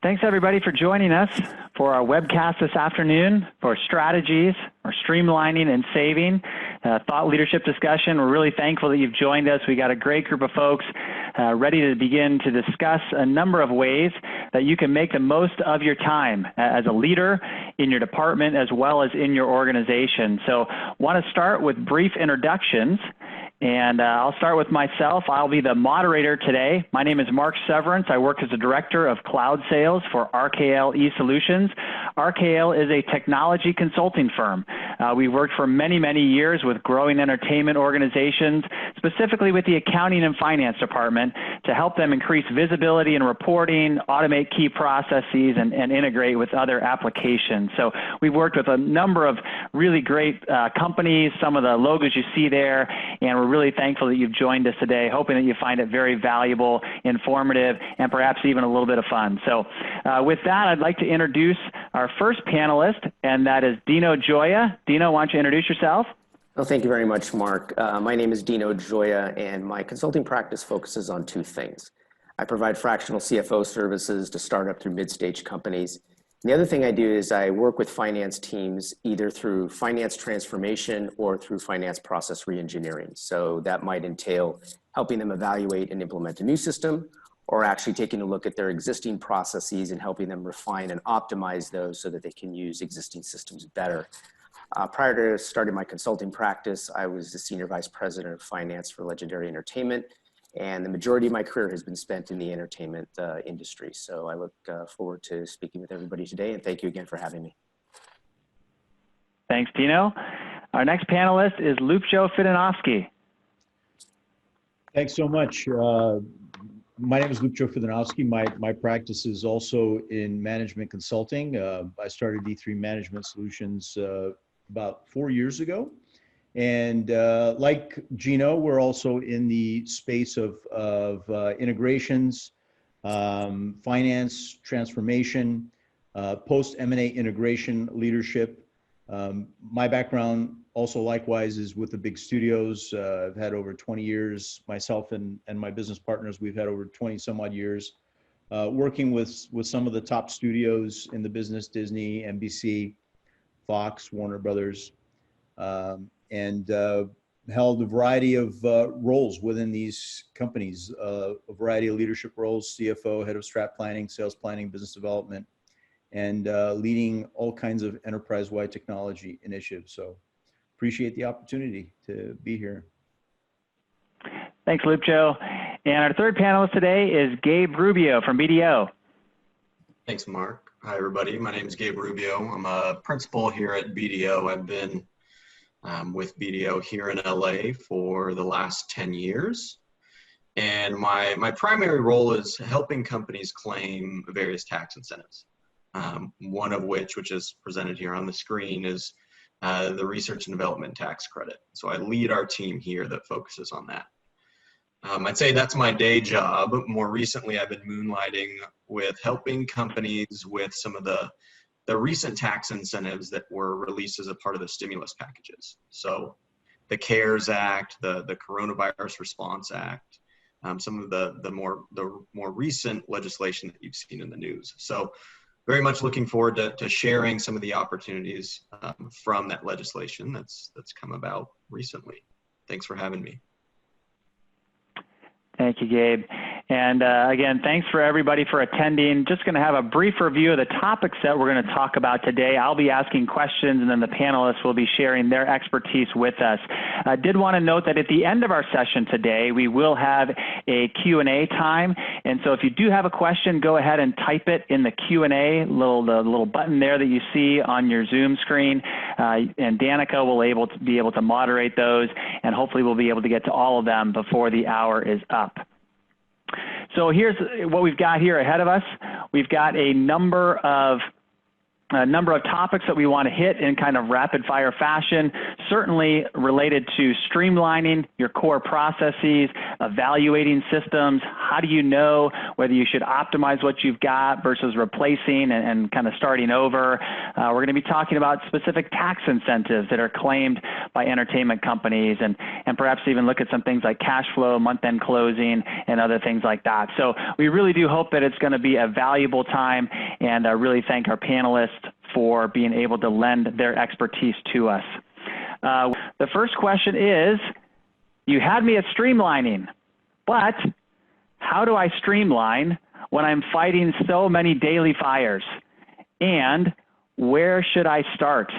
Thanks everybody for joining us for our webcast this afternoon for strategies or streamlining and saving thought leadership discussion. We're really thankful that you've joined us. We got a great group of folks ready to begin to discuss a number of ways that you can make the most of your time as a leader in your department as well as in your organization. So want to start with brief introductions. And I'll start with myself. I'll be the moderator today. My name is Mark Severance. I work as a director of cloud sales for RKL eSolutions. RKL is a technology consulting firm. We've worked for many, many years with growing entertainment organizations, specifically with the accounting and finance department, to help them increase visibility and reporting, automate key processes, and integrate with other applications. So we've worked with a number of really great companies, some of the logos you see there, and we're really thankful that you've joined us today, hoping that you find it very valuable, informative, and perhaps even a little bit of fun. So with that, I'd like to introduce our first panelist, and that is Dino Joya. Dino, why don't you introduce yourself? Well, thank you very much, Mark. My name is Dino Joya, and my consulting practice focuses on two things. I provide fractional CFO services to startup through mid-stage companies. And the other thing I do is I work with finance teams either through finance transformation or through finance process reengineering. So that might entail helping them evaluate and implement a new system, or actually taking a look at their existing processes and helping them refine and optimize those so that they can use existing systems better. Prior to starting my consulting practice, I was the Senior Vice President of Finance for Legendary Entertainment, and the majority of my career has been spent in the entertainment industry. So I look forward to speaking with everybody today, and thank you again for having me. Thanks, Dino. Our next panelist is Lupe Fidonovsky. Thanks so much. My name is Lupe Fidonovsky. My practice is also in management consulting. I started D3 Management Solutions about 4 years ago. And like Gino, we're also in the space of integrations, finance, transformation, post-M&A integration leadership. My background also likewise is with the big studios. I've had over 20 years, myself and my business partners, we've had over 20 some odd years working with some of the top studios in the business, Disney, NBC, Fox, Warner Brothers. And held a variety of roles within these companies, a variety of leadership roles, CFO, head of strat planning, sales planning, business development, and leading all kinds of enterprise-wide technology initiatives. So appreciate the opportunity to be here. Thanks, Lupe. And our third panelist today is Gabe Rubio from BDO. Thanks, Mark. Hi, everybody. My name is Gabe Rubio. I'm a principal here at BDO. I've been with BDO here in LA for the last 10 years. And my primary role is helping companies claim various tax incentives. One of which is presented here on the screen, is the research and development tax credit. So I lead our team here that focuses on that. I'd say that's my day job. More recently, I've been moonlighting with helping companies with some of the recent tax incentives that were released as a part of the stimulus packages. So the CARES Act, the Coronavirus Response Act, some of the more recent legislation that you've seen in the news. So very much looking forward to sharing some of the opportunities from that legislation that's come about recently. Thanks for having me. Thank you, Gabe. And again, thanks for everybody for attending. Just going to have a brief review of the topics that we're going to talk about today. I'll be asking questions, and then the panelists will be sharing their expertise with us. I did want to note that at the end of our session today, we will have a Q&A time. And so if you do have a question, go ahead and type it in the Q&A, the little button there that you see on your Zoom screen. And Danica will be able to moderate those, and hopefully we'll be able to get to all of them before the hour is up. So here's what we've got here ahead of us. We've got a number of topics that we want to hit in kind of rapid fire fashion. certainly related to streamlining your core processes, evaluating systems. How do you know whether you should optimize what you've got versus replacing and kind of starting over? We're going to be talking about specific tax incentives that are claimed by entertainment companies, and perhaps even look at some things like cash flow, month-end closing, and other things like that. So we really do hope that it's going to be a valuable time, and I really thank our panelists for being able to lend their expertise to us. The first question is, you had me at streamlining, but how do I streamline when I'm fighting so many daily fires? And where should I start?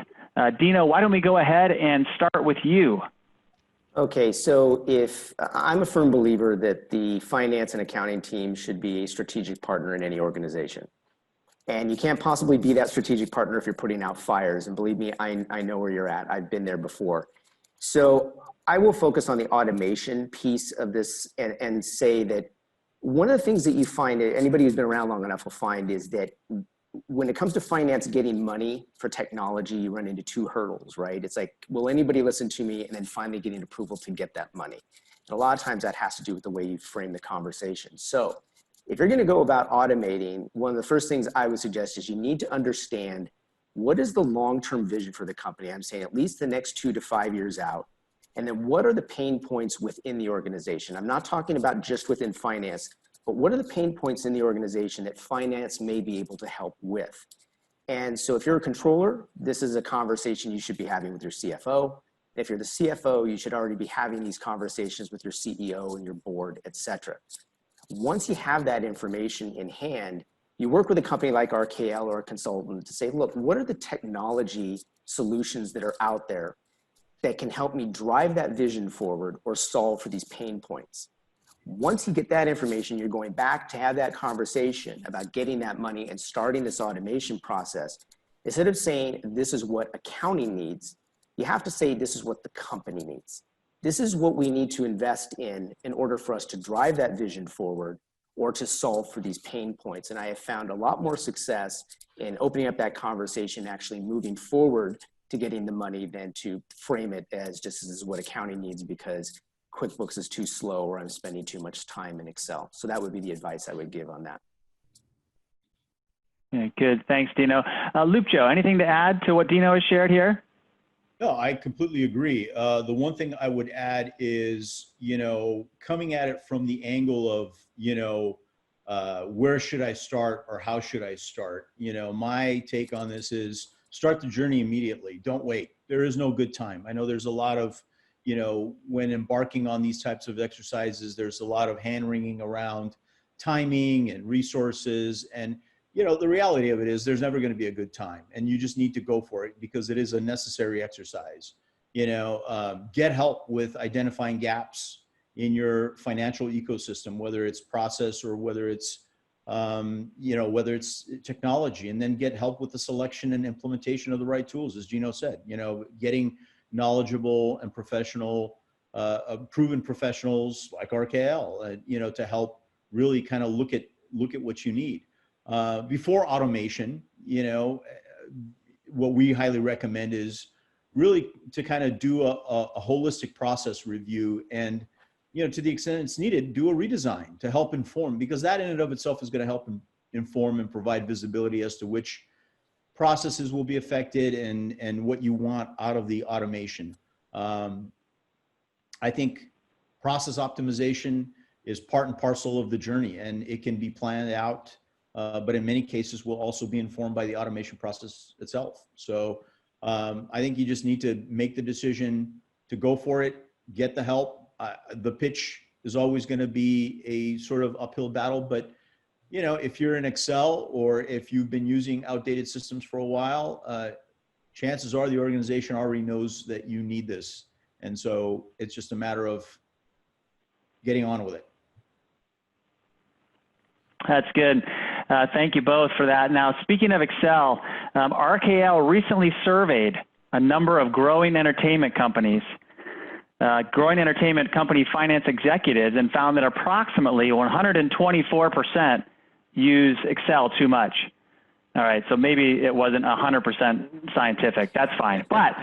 Dino, why don't we go ahead and start with you? Okay, so if I'm a firm believer that the finance and accounting team should be a strategic partner in any organization. And you can't possibly be that strategic partner if you're putting out fires. And believe me, I know where you're at. I've been there before. So I will focus on the automation piece of this and say that one of the things that you find, anybody who's been around long enough will find, is that when it comes to finance getting money for technology, you run into two hurdles, right? It's like, will anybody listen to me? And then finally getting approval to get that money. And a lot of times that has to do with the way you frame the conversation. So if you're going to go about automating, one of the first things I would suggest is you need to understand what is the long-term vision for the company. I'm saying at least the next 2 to 5 years out. And then what are the pain points within the organization? I'm not talking about just within finance, but what are the pain points in the organization that finance may be able to help with? And so if you're a controller, this is a conversation you should be having with your CFO. If you're the CFO, you should already be having these conversations with your CEO and your board, et cetera. Once you have that information in hand, you work with a company like RKL or a consultant to say, look, what are the technology solutions that are out there that can help me drive that vision forward or solve for these pain points? Once you get that information, you're going back to have that conversation about getting that money and starting this automation process. Instead of saying, this is what accounting needs, you have to say, this is what the company needs. This is what we need to invest in order for us to drive that vision forward or to solve for these pain points. And I have found a lot more success in opening up that conversation, actually moving forward to getting the money than to frame it as just this is what accounting needs because QuickBooks is too slow or I'm spending too much time in Excel. So that would be the advice I would give on that. Yeah, good. Thanks, Dino. Lupe Joe, anything to add to what Dino has shared here? No, I completely agree. The one thing I would add is, coming at it from the angle of, where should I start or how should I start? My take on this is start the journey immediately. Don't wait. There is no good time. I know there's a lot of, when embarking on these types of exercises, there's a lot of hand-wringing around timing and resources. And the reality of it is there's never going to be a good time and you just need to go for it because it is a necessary exercise. Get help with identifying gaps in your financial ecosystem, whether it's process or whether it's, whether it's technology, and then get help with the selection and implementation of the right tools. As Gino said, getting knowledgeable and professional, proven professionals like RKL, to help really kind of look at what you need. Before automation, what we highly recommend is really to kind of do a holistic process review and, to the extent it's needed, do a redesign to help inform, because that in and of itself is going to help inform and provide visibility as to which processes will be affected and what you want out of the automation. I think process optimization is part and parcel of the journey, and it can be planned out, but in many cases will also be informed by the automation process itself. So I think you just need to make the decision to go for it, get the help. The pitch is always going to be a sort of uphill battle, but if you're in Excel or if you've been using outdated systems for a while, chances are the organization already knows that you need this. And so it's just a matter of getting on with it. That's good. Thank you both for that. Now, speaking of Excel, RKL recently surveyed a number of growing entertainment companies, growing entertainment company finance executives, and found that approximately 124% use Excel too much. All right, so maybe it wasn't 100% scientific. That's fine. But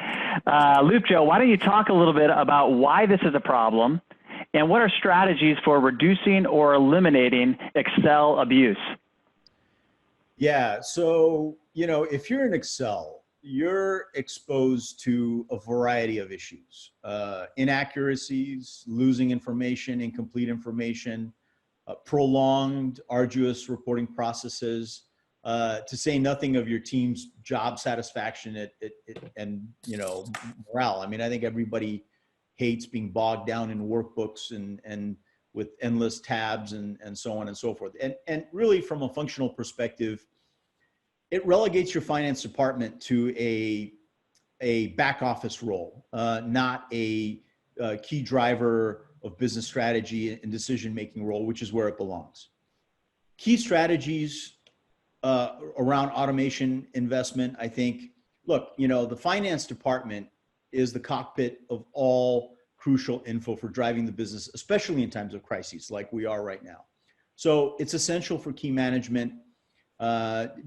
Lupe Joe, why don't you talk a little bit about why this is a problem and what are strategies for reducing or eliminating Excel abuse? Yeah, so, if you're in Excel, you're exposed to a variety of issues, inaccuracies, losing information, incomplete information, prolonged, arduous reporting processes, to say nothing of your team's job satisfaction and morale. I mean, I think everybody hates being bogged down in workbooks and with endless tabs and so on and so forth. And really, from a functional perspective, it relegates your finance department to a back office role, not a key driver of business strategy and decision-making role, which is where it belongs. Key strategies around automation investment, I think, look, the finance department is the cockpit of all crucial info for driving the business, especially in times of crises like we are right now. So it's essential for key management,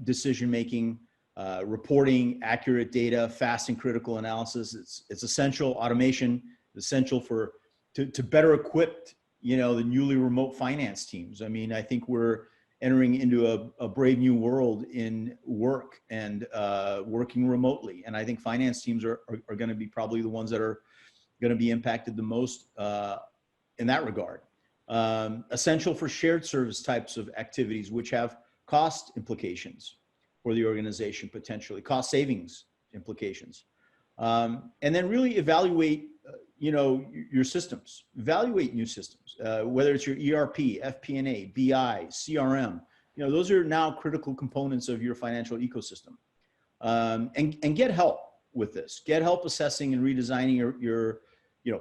decision-making, reporting, accurate data, fast and critical analysis. It's essential. Automation is essential to better equip, the newly remote finance teams. I mean, I think we're entering into a brave new world in work and working remotely. And I think finance teams are going to be probably the ones that are going to be impacted the most in that regard. Essential for shared service types of activities, which have cost implications for the organization, potentially cost savings implications. And then really evaluate, your systems, evaluate new systems, whether it's your ERP, FP&A, BI, CRM, those are now critical components of your financial ecosystem. And get help with this, get help assessing and redesigning your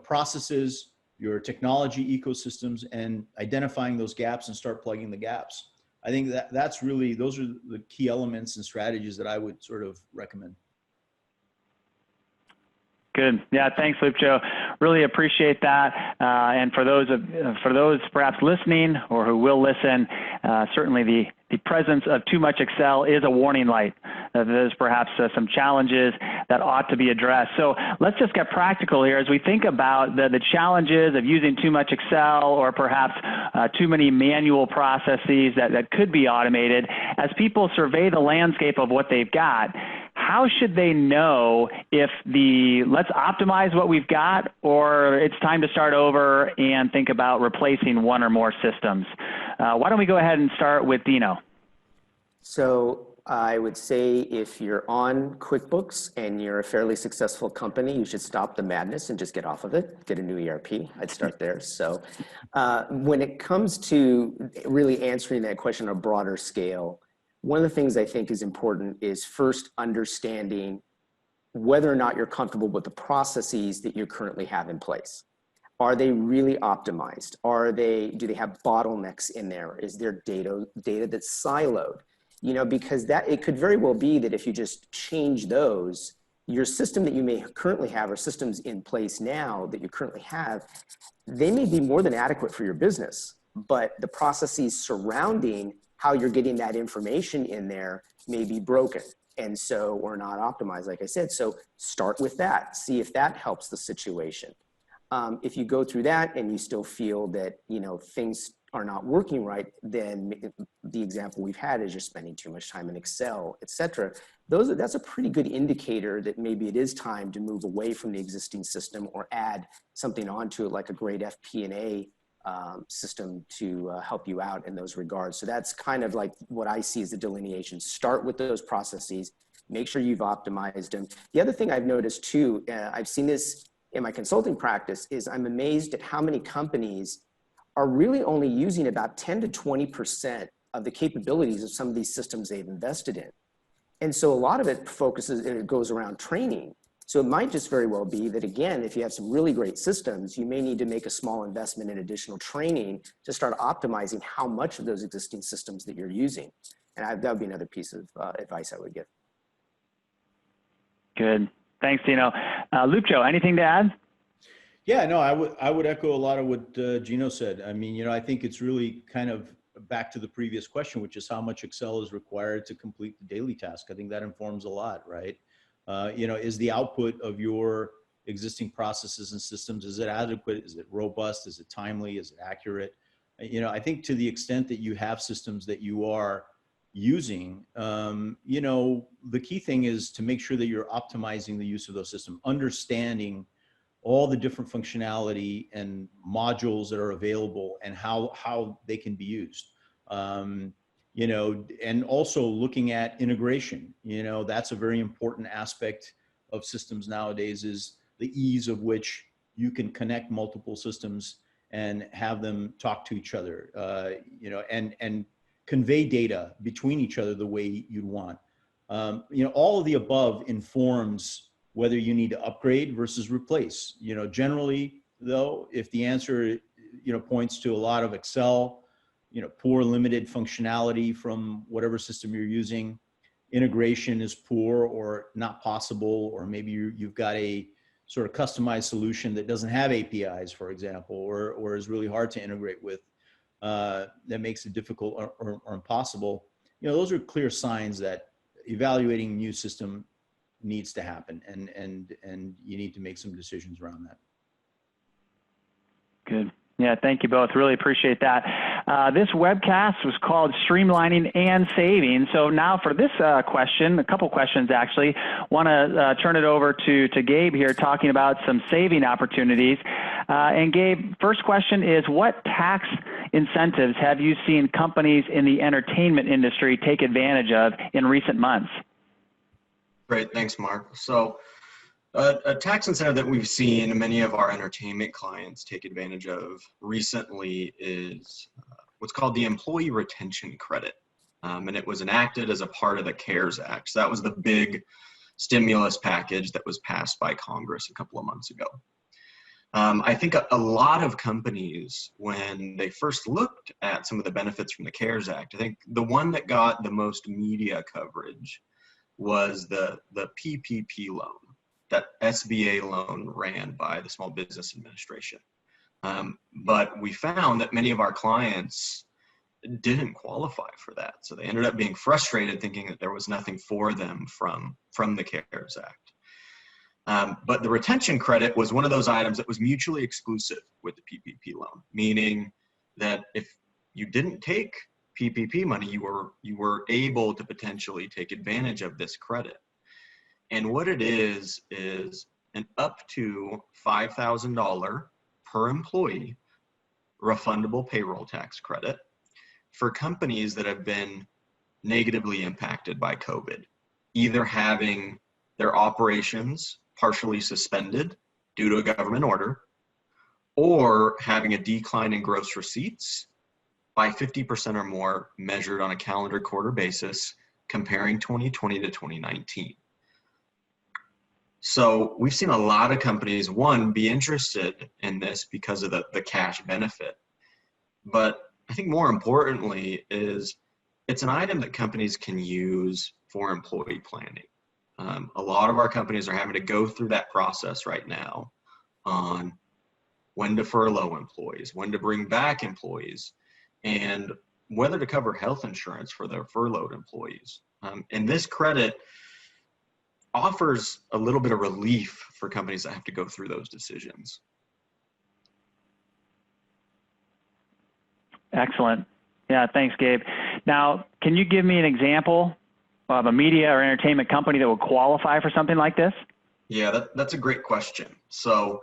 processes, your technology ecosystems, and identifying those gaps and start plugging the gaps. I think that's really, those are the key elements and strategies that I would sort of recommend. Good. Yeah, thanks, Lupe Joe. Really appreciate that. And for those perhaps listening or who will listen, certainly the presence of too much Excel is a warning light. There's perhaps some challenges that ought to be addressed. So let's just get practical here as we think about the challenges of using too much Excel or perhaps too many manual processes that could be automated. As people survey the landscape of what they've got, how should they know if let's optimize what we've got or it's time to start over and think about replacing one or more systems? Why don't we go ahead and start with Dino? So I would say if you're on QuickBooks and you're a fairly successful company, you should stop the madness and just get off of it, get a new ERP. I'd start there. So when it comes to really answering that question on a broader scale, one of the things I think is important is first understanding whether or not you're comfortable with the processes that you currently have in place. Are they really optimized? Do they have bottlenecks in there? Is there data that's siloed? Because it could very well be that if you just change those, your system that you may currently have or systems in place now that you currently have, they may be more than adequate for your business, but the processes surrounding how you're getting that information in there may be broken. And so, or not optimized, like I said. So start with that, see if that helps the situation. If you go through that and you still feel that, things are not working right, then the example we've had is you're spending too much time in Excel, et cetera. That's a pretty good indicator that maybe it is time to move away from the existing system or add something onto it like a great FP&A system to help you out in those regards. So that's kind of like what I see as the delineation. Start with those processes, make sure you've optimized them. The other thing I've noticed too, I've seen this in my consulting practice, is I'm amazed at how many companies are really only using about 10 to 20% of the capabilities of some of these systems they've invested in. And so a lot of it goes around training. So it might just very well be that, again, if you have some really great systems, you may need to make a small investment in additional training to start optimizing how much of those existing systems that you're using. And that would be another piece of advice I would give. Good. Thanks, Dino. Lupe Joe, anything to add? Yeah, no, I would echo a lot of what Gino said. I mean, I think it's really kind of back to the previous question, which is how much Excel is required to complete the daily task. I think that informs a lot, right? Is the output of your existing processes and systems, is it adequate? Is it robust? Is it timely? Is it accurate? I think to the extent that you have systems that you are using, the key thing is to make sure that you're optimizing the use of those systems, understanding all the different functionality and modules that are available and how they can be used. And also looking at integration, that's a very important aspect of systems nowadays, is the ease of which you can connect multiple systems and have them talk to each other, and convey data between each other the way you'd want. All of the above informs whether you need to upgrade versus replace. Generally though, if the answer, points to a lot of Excel, poor limited functionality from whatever system you're using, integration is poor or not possible, or maybe you've got a sort of customized solution that doesn't have APIs, for example, or is really hard to integrate with, that makes it difficult or impossible. Those are clear signs that evaluating a new system needs to happen, and you need to make some decisions around that. Good. Yeah, thank you both. Really appreciate that. This webcast was called Streamlining and Saving. So now for this question, a couple questions actually, want to turn it over to Gabe here, talking about some saving opportunities. And Gabe, first question is, what tax incentives have you seen companies in the entertainment industry take advantage of in recent months? Great, thanks, Mark. So a tax incentive that we've seen many of our entertainment clients take advantage of recently is what's called the Employee Retention Credit. And it was enacted as a part of the CARES Act. So that was the big stimulus package that was passed by Congress a couple of months ago. I think a lot of companies, when they first looked at some of the benefits from the CARES Act, I think the one that got the most media coverage was the PPP loan, that SBA loan ran by the Small Business Administration. But we found that many of our clients didn't qualify for that. So they ended up being frustrated, thinking that there was nothing for them from the CARES Act. But the retention credit was one of those items that was mutually exclusive with the PPP loan, meaning that if you didn't take PPP money, you were able to potentially take advantage of this credit. And what it is an up to $5,000 per employee refundable payroll tax credit for companies that have been negatively impacted by COVID, either having their operations partially suspended due to a government order, or having a decline in gross receipts by 50% or more measured on a calendar quarter basis, comparing 2020 to 2019. So we've seen a lot of companies, one, be interested in this because of the cash benefit. But I think more importantly is it's an item that companies can use for employee planning. A lot of our companies are having to go through that process right now on when to furlough employees, when to bring back employees, and whether to cover health insurance for their furloughed employees. And this credit offers a little bit of relief for companies that have to go through those decisions. Excellent. Yeah, thanks, Gabe. Now, can you give me an example of a media or entertainment company that would qualify for something like this? Yeah, that's a great question. So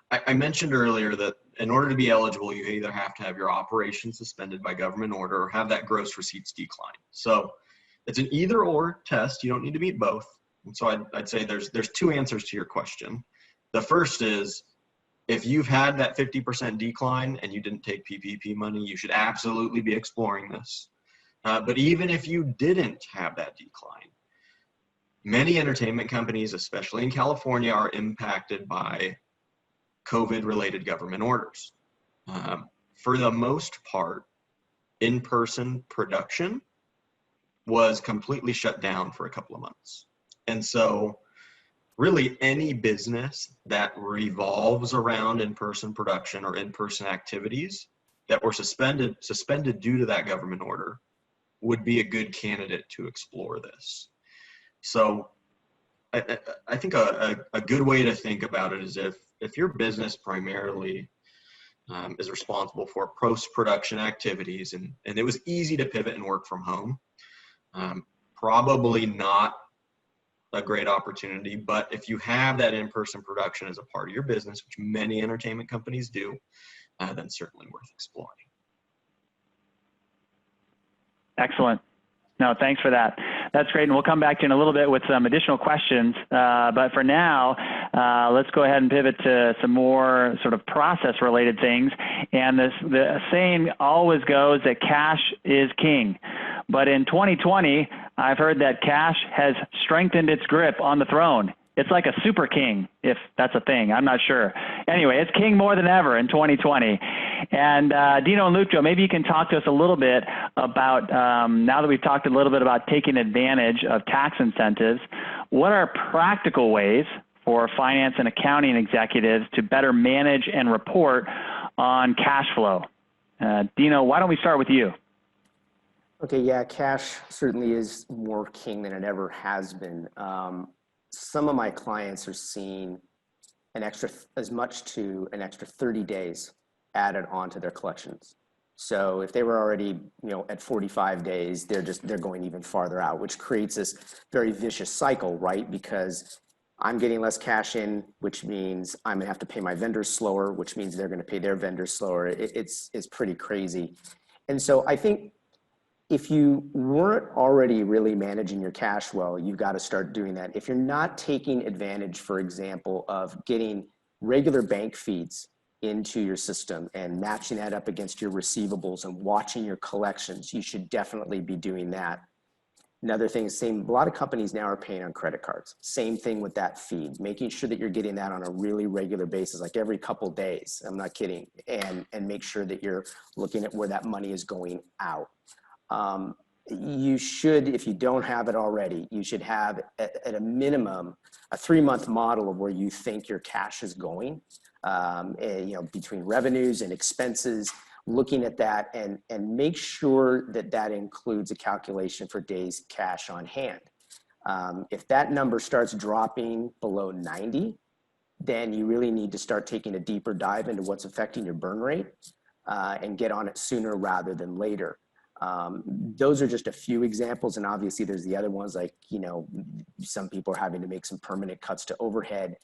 I mentioned earlier that in order to be eligible, you either have to have your operations suspended by government order or have that gross receipts decline. So it's an either or test. You don't need to meet both. And so I'd say there's two answers to your question. The first is, if you've had that 50% decline and you didn't take PPP money, you should absolutely be exploring this. But even if you didn't have that decline, many entertainment companies, especially in California, are impacted by COVID-related government orders. For the most part, in-person production was completely shut down for a couple of months. And so really any business that revolves around in-person production or in-person activities that were suspended due to that government order would be a good candidate to explore this. So I think a good way to think about it is if your business primarily is responsible for post-production activities and it was easy to pivot and work from home, probably not a great opportunity. But if you have that in-person production as a part of your business, which many entertainment companies do, then certainly worth exploring. Excellent. No, thanks for that. That's great. And we'll come back to you in a little bit with some additional questions. But for now, let's go ahead and pivot to some more sort of process related things. And the saying always goes that cash is king. But in 2020, I've heard that cash has strengthened its grip on the throne. It's like a super king, if that's a thing. I'm not sure. Anyway, it's king more than ever in 2020. And Dino and Lupe, maybe you can talk to us a little bit about, now that we've talked a little bit about taking advantage of tax incentives, what are practical ways for finance and accounting executives to better manage and report on cash flow? Dino, why don't we start with you? Okay, yeah, cash certainly is more king than it ever has been. Some of my clients are seeing as much to an extra 30 days added onto their collections. So if they were already, at 45 days, they're going even farther out, which creates this very vicious cycle, right? Because I'm getting less cash in, which means I'm gonna have to pay my vendors slower, which means they're gonna pay their vendors slower. It's pretty crazy. And so I think if you weren't already really managing your cash well, you've got to start doing that. If you're not taking advantage, for example, of getting regular bank feeds into your system and matching that up against your receivables and watching your collections, you should definitely be doing that. Another thing is a lot of companies now are paying on credit cards. Same thing with that feed, making sure that you're getting that on a really regular basis, like every couple days, I'm not kidding, and make sure that you're looking at where that money is going out. You should, if you don't have it already, you should have at a minimum a 3-month model of where you think your cash is going, between revenues and expenses, looking at that and make sure that that includes a calculation for days cash on hand. If that number starts dropping below 90, then you really need to start taking a deeper dive into what's affecting your burn rate and get on it sooner rather than later. Those are just a few examples, and obviously there's the other ones, like some people are having to make some permanent cuts to overhead,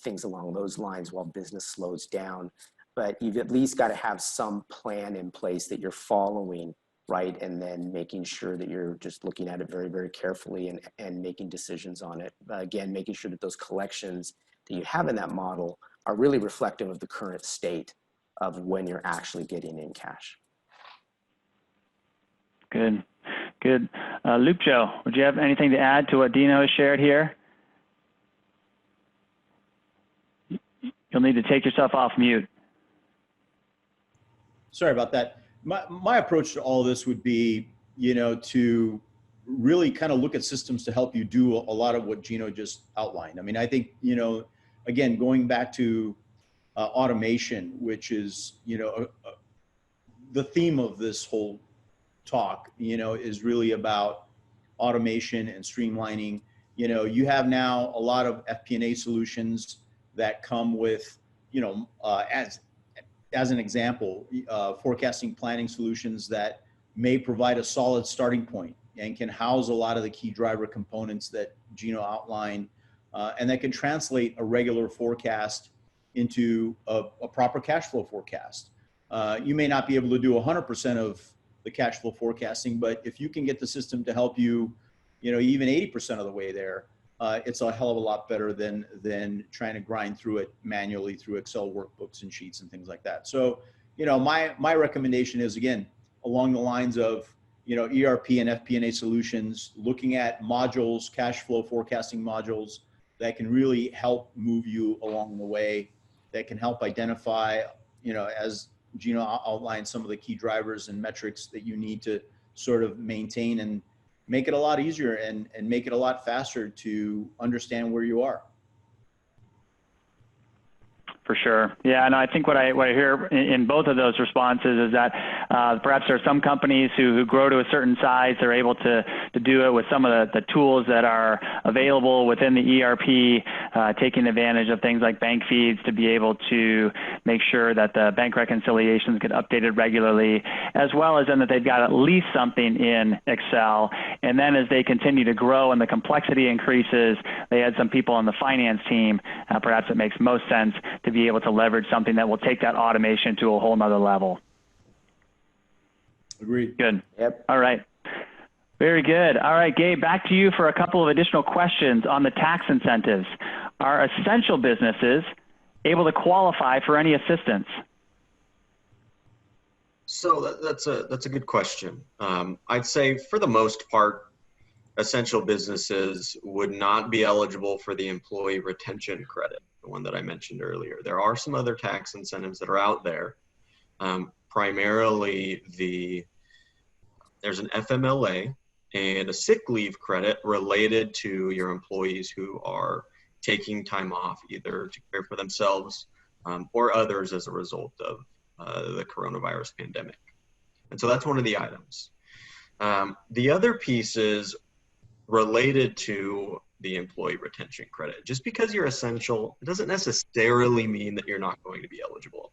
things along those lines while business slows down. But you've at least got to have some plan in place that you're following, right? And then making sure that you're just looking at it very, very carefully and making decisions on it. Again, making sure that those collections that you have in that model are really reflective of the current state of when you're actually getting in cash. Good, good. Lupe, would you have anything to add to what Dino has shared here? You'll need to take yourself off mute. Sorry about that. My approach to all this would be, to really kind of look at systems to help you do a lot of what Gino just outlined. I mean, I think, again, going back to automation, which is, the theme of this whole talk, is really about automation and streamlining. You have now a lot of FP&A solutions that come with, as an example, forecasting planning solutions that may provide a solid starting point and can house a lot of the key driver components that Gino outlined, and that can translate a regular forecast into a proper cash flow forecast. You may not be able to do 100% of the cash flow forecasting, but if you can get the system to help you, even 80% of the way there, it's a hell of a lot better than trying to grind through it manually through Excel workbooks and sheets and things like that. So, my recommendation is, again, along the lines of, ERP and FP&A solutions, looking at modules, cash flow forecasting modules that can really help move you along the way, that can help identify, as Gino outlined, some of the key drivers and metrics that you need to sort of maintain and make it a lot easier and make it a lot faster to understand where you are. For sure. Yeah, and I think what I hear in both of those responses is that perhaps there are some companies who grow to a certain size, they're able to do it with some of the tools that are available within the ERP, taking advantage of things like bank feeds to be able to make sure that the bank reconciliations get updated regularly, as well as then that they've got at least something in Excel. And then as they continue to grow and the complexity increases, they add some people on the finance team. Perhaps it makes most sense to be able to leverage something that will take that automation to a whole nother level. Agreed. Good. Yep. All right. Very good. All right, Gabe, back to you for a couple of additional questions on the tax incentives. Are essential businesses able to qualify for any assistance? So that's a good question. I'd say for the most part, essential businesses would not be eligible for the employee retention credit, the one that I mentioned earlier. There are some other tax incentives that are out there. Primarily there's an FMLA and a sick leave credit related to your employees who are taking time off either to care for themselves or others as a result of the coronavirus pandemic. And so that's one of the items. The other piece is related to the employee retention credit. Just because you're essential, it doesn't necessarily mean that you're not going to be eligible.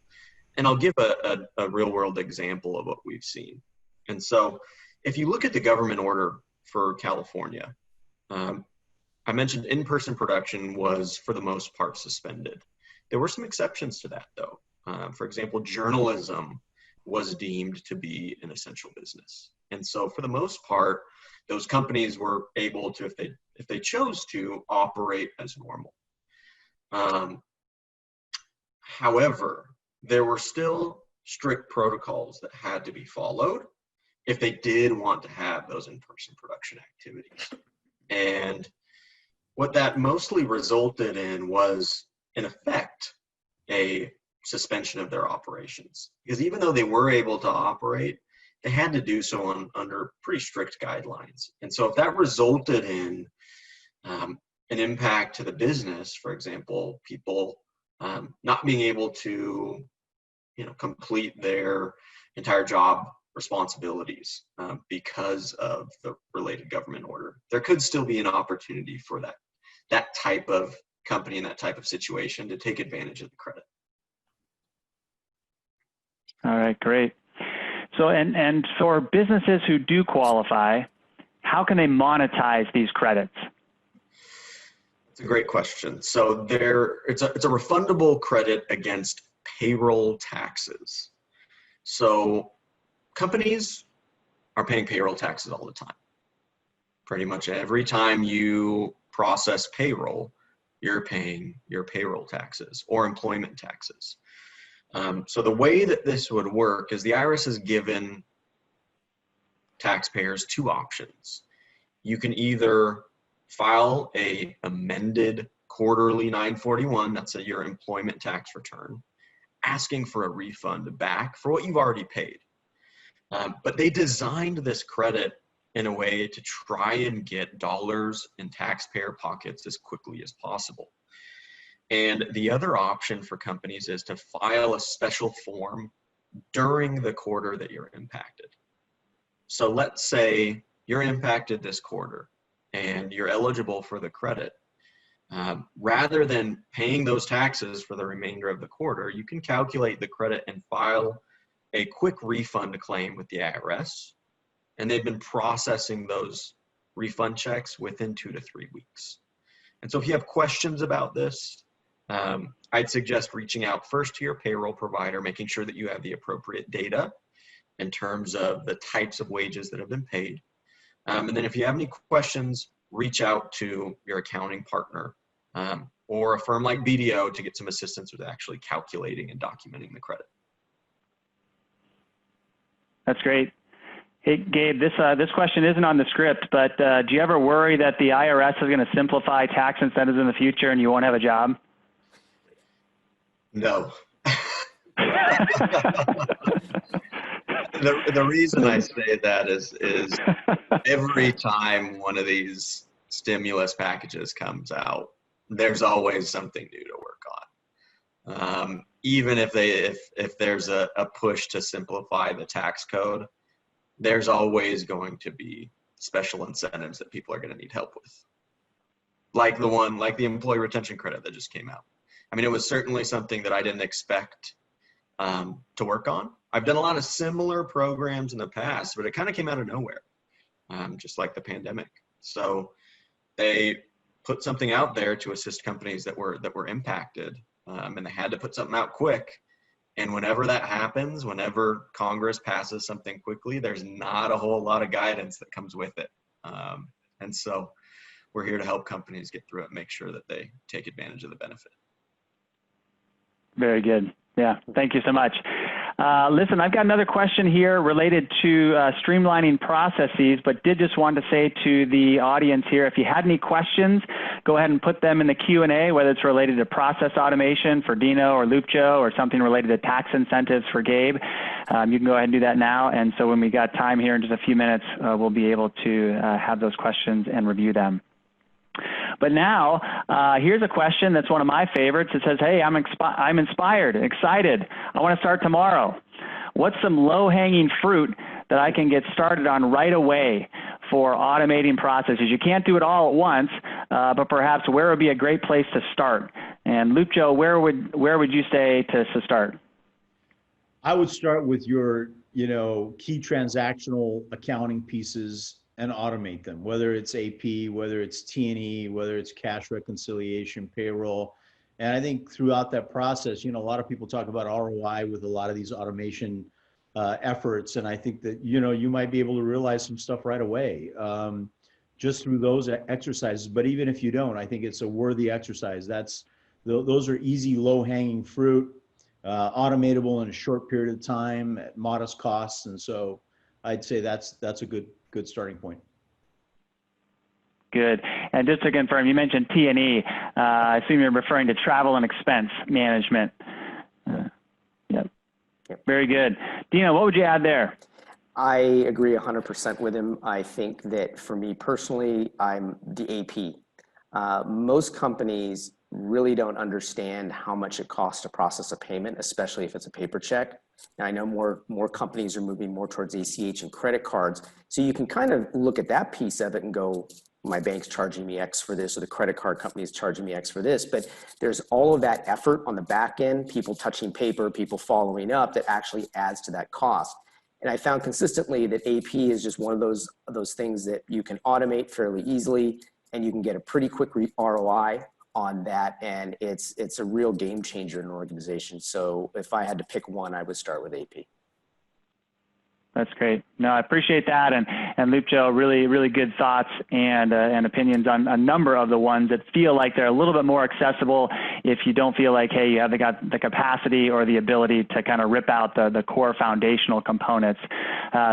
And I'll give a real world example of what we've seen. And so if you look at the government order for California, I mentioned in-person production was for the most part suspended. There were some exceptions to that though. For example, journalism was deemed to be an essential business. And so for the most part, those companies were able to, if they chose to, operate as normal. However, there were still strict protocols that had to be followed if they did want to have those in-person production activities. And what that mostly resulted in was, in effect, a suspension of their operations. Because even though they were able to operate, they had to do so under pretty strict guidelines. And so if that resulted in an impact to the business, for example, people not being able to complete their entire job responsibilities because of the related government order, there could still be an opportunity for that type of company in that type of situation to take advantage of the credit. All right, great. So, and for businesses who do qualify, how can they monetize these credits? It's a great question. So it's a refundable credit against payroll taxes. So companies are paying payroll taxes all the time. Pretty much every time you process payroll, you're paying your payroll taxes or employment taxes. So the way that this would work is the IRS has given taxpayers two options. You can either file a amended quarterly 941, that's your employment tax return, asking for a refund back for what you've already paid. But they designed this credit in a way to try and get dollars in taxpayer pockets as quickly as possible. And the other option for companies is to file a special form during the quarter that you're impacted. So let's say you're impacted this quarter and you're eligible for the credit. Rather than paying those taxes for the remainder of the quarter, you can calculate the credit and file a quick refund claim with the IRS. And they've been processing those refund checks within 2 to 3 weeks. And so if you have questions about this, I'd suggest reaching out first to your payroll provider, making sure that you have the appropriate data in terms of the types of wages that have been paid. And then if you have any questions, reach out to your accounting partner or a firm like BDO to get some assistance with actually calculating and documenting the credit. That's great. Hey, Gabe, this question isn't on the script, but do you ever worry that the IRS is going to simplify tax incentives in the future and you won't have a job? No. The reason I say that is every time one of these stimulus packages comes out, there's always something new to work Even if there's a push to simplify the tax code, there's always going to be special incentives that people are going to need help with. Like the employee retention credit that just came out. I mean, it was certainly something that I didn't expect to work on. I've done a lot of similar programs in the past, but it kind of came out of nowhere, just like the pandemic. So they put something out there to assist companies that were impacted, and they had to put something out quick. And whenever that happens, whenever Congress passes something quickly, there's not a whole lot of guidance that comes with it. And so we're here to help companies get through it and make sure that they take advantage of the benefit. Very good. Yeah, thank you so much. Listen, I've got another question here related to streamlining processes, but did just want to say to the audience here, if you had any questions, go ahead and put them in the Q&A, whether it's related to process automation for Dino or Lupe Joe, or something related to tax incentives for Gabe. You can go ahead and do that now. And so when we got time here in just a few minutes, we'll be able to have those questions and review them. But now, here's a question that's one of my favorites. It says, hey, I'm inspired, excited. I want to start tomorrow. What's some low-hanging fruit that I can get started on right away for automating processes? You can't do it all at once, but perhaps where would be a great place to start? And Lupe Joe, where would you say to start? I would start with your, key transactional accounting pieces and automate them, whether it's AP, whether it's T&E, whether it's cash reconciliation, payroll. And I think throughout that process, a lot of people talk about ROI with a lot of these automation efforts. And I think that, you might be able to realize some stuff right away just through those exercises. But even if you don't, I think it's a worthy exercise. Those are easy, low-hanging fruit, automatable in a short period of time at modest costs. And so I'd say that's a good starting point. Good. And just to confirm, you mentioned T&E. I assume you're referring to travel and expense management. Yep. Very good. Dino, what would you add there? I agree 100% with him. I think that for me personally, I'm the AP. Most companies really don't understand how much it costs to process a payment, especially if it's a paper check. Now, I know more companies are moving more towards ACH and credit cards. So you can kind of look at that piece of it and go, my bank's charging me X for this, or the credit card company is charging me X for this. But there's all of that effort on the back end, people touching paper, people following up, that actually adds to that cost. And I found consistently that AP is just one of those things that you can automate fairly easily, and you can get a pretty quick ROI on that, and it's a real game changer in an organization. So if I had to pick one, I would start with AP. That's great. No, I appreciate that. And Lupe Joe, really, really good thoughts and opinions on a number of the ones that feel like they're a little bit more accessible if you don't feel like, hey, you have got the capacity or the ability to kind of rip out the core foundational components.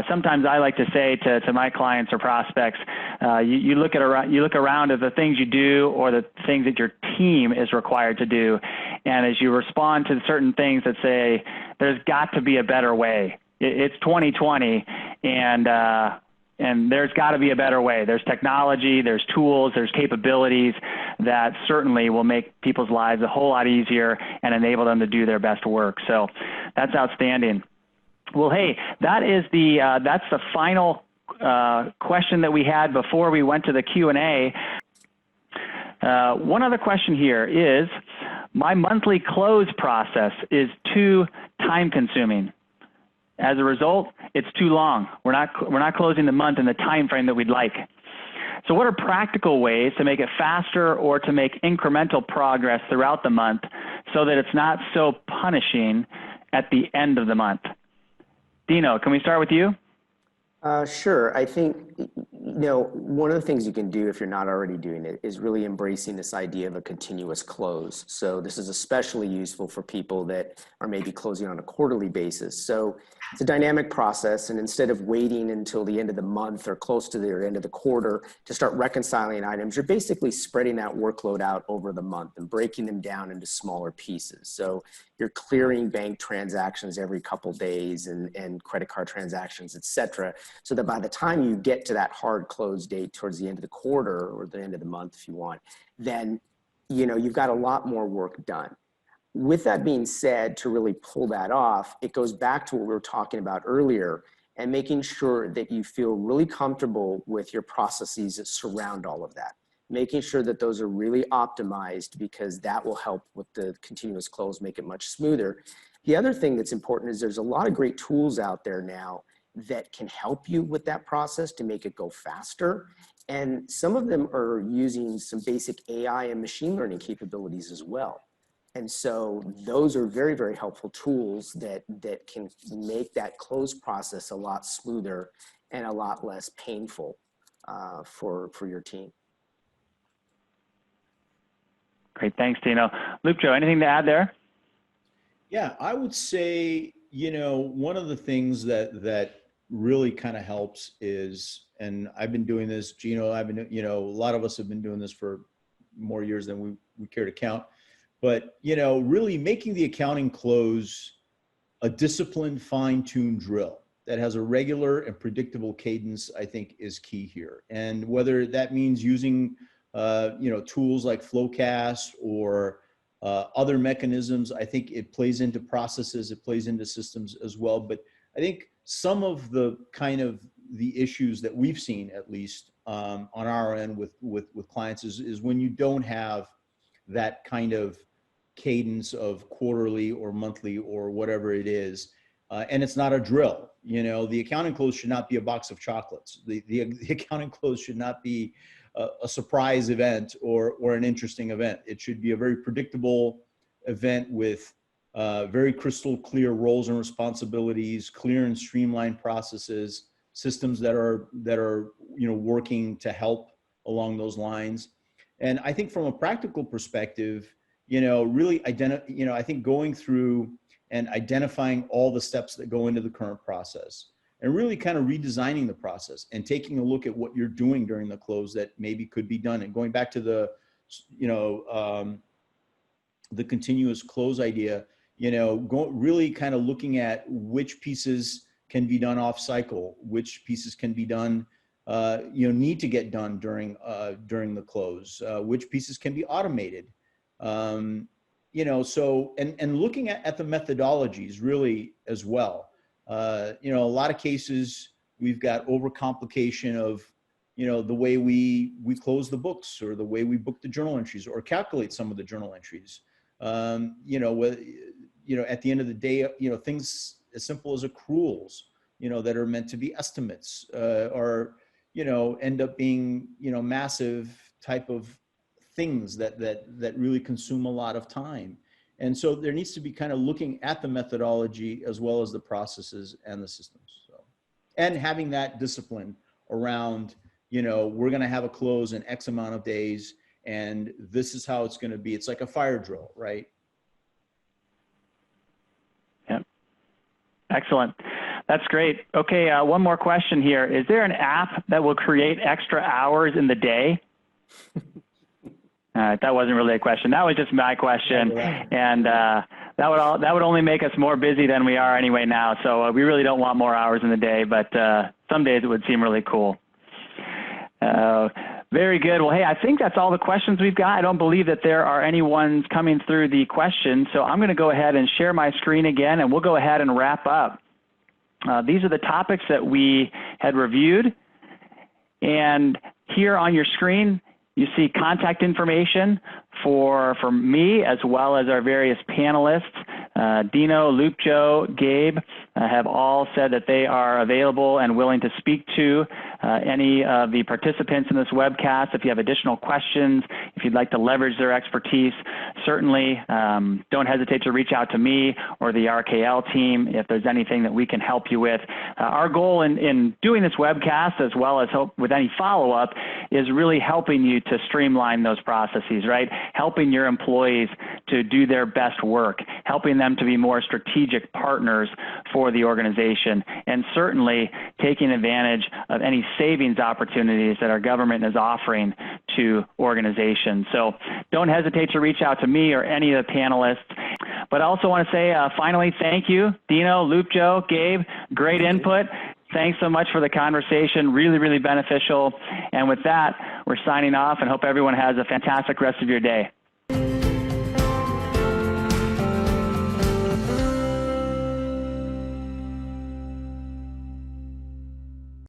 Sometimes I like to say to my clients or prospects, you look around at the things you do or the things that your team is required to do. And as you respond to certain things that say, there's got to be a better way. It's 2020, and there's got to be a better way. There's technology, there's tools, there's capabilities that certainly will make people's lives a whole lot easier and enable them to do their best work. So that's outstanding. Well, hey, that's the final question that we had before we went to the Q&A. One other question here is, my monthly close process is too time-consuming. As a result, it's too long. We're not closing the month in the time frame that we'd like. So what are practical ways to make it faster or to make incremental progress throughout the month so that it's not so punishing at the end of the month? Dino, can we start with you? Sure. I think, one of the things you can do if you're not already doing it is really embracing this idea of a continuous close. So this is especially useful for people that are maybe closing on a quarterly basis. So it's a dynamic process, and instead of waiting until the end of the month or close to the end of the quarter to start reconciling items, you're basically spreading that workload out over the month and breaking them down into smaller pieces. So you're clearing bank transactions every couple days and credit card transactions, et cetera, so that by the time you get to that hard close date towards the end of the quarter or the end of the month, if you want, then you've got a lot more work done. with that being said, to really pull that off, it goes back to what we were talking about earlier, and making sure that you feel really comfortable with your processes that surround all of that. Making sure that those are really optimized, because that will help with the continuous close, make it much smoother. The other thing that's important is there's a lot of great tools out there now that can help you with that process to make it go faster. And some of them are using some basic AI and machine learning capabilities as well. And so those are very, very helpful tools that can make that close process a lot smoother and a lot less painful for your team. Great, thanks, Dino. Lupe Joe, anything to add there? Yeah, I would say, one of the things that really kind of helps is, and I've been doing this, Gino, a lot of us have been doing this for more years than we care to count, but, really making the accounting close a disciplined, fine-tuned drill that has a regular and predictable cadence, I think is key here. And whether that means using, tools like Flowcast or other mechanisms, I think it plays into processes, it plays into systems as well. But I think some of the the issues that we've seen, at least on our end with clients, is when you don't have that kind of cadence of quarterly or monthly or whatever it is, and it's not a drill. The accounting close should not be a box of chocolates. The accounting close should not be a surprise event or an interesting event. It should be a very predictable event with very crystal clear roles and responsibilities, clear and streamlined processes, systems that are working to help along those lines. And I think from a practical perspective, really I think going through and identifying all the steps that go into the current process, and really kind of redesigning the process and taking a look at what you're doing during the close that maybe could be done. And going back to the continuous close idea, really kind of looking at which pieces can be done off cycle, which pieces can be done, need to get done during the close, which pieces can be automated. So, and looking at the methodologies really as well. A lot of cases we've got overcomplication of, the way we close the books, or the way we book the journal entries, or calculate some of the journal entries. At the end of the day, things as simple as accruals, that are meant to be estimates, or, end up being, massive type of things that really consume a lot of time. And so there needs to be kind of looking at the methodology as well as the processes and the systems. So, and having that discipline around, we're going to have a close in X amount of days, and this is how it's going to be. It's like a fire drill, right? Yeah. Excellent. That's great. Okay, one more question here. Is there an app that will create extra hours in the day? That wasn't really a question. That was just my question, and that would only make us more busy than we are anyway now. So we really don't want more hours in the day, but some days it would seem really cool. Very good. Well, hey, I think that's all the questions we've got. I don't believe that there are any ones coming through the questions, so I'm going to go ahead and share my screen again, and we'll go ahead and wrap up. These are the topics that we had reviewed, and here on your screen, you see contact information for me as well as our various panelists. Dino, Lupe Joe, Gabe have all said that they are available and willing to speak to any of the participants in this webcast. If you have additional questions, if you'd like to leverage their expertise, certainly don't hesitate to reach out to me or the RKL team if there's anything that we can help you with. Our goal in doing this webcast, as well as hope with any follow-up, is really helping you to streamline those processes, right? Helping your employees to do their best work, helping them to be more strategic partners for the organization, and certainly taking advantage of any savings opportunities that our government is offering to organizations. So don't hesitate to reach out to me or any of the panelists. But I also want to say, finally, thank you, Dino, Lupe Joe, Gabe, great input. Thanks so much for the conversation, really, really beneficial. And with that, we're signing off and hope everyone has a fantastic rest of your day.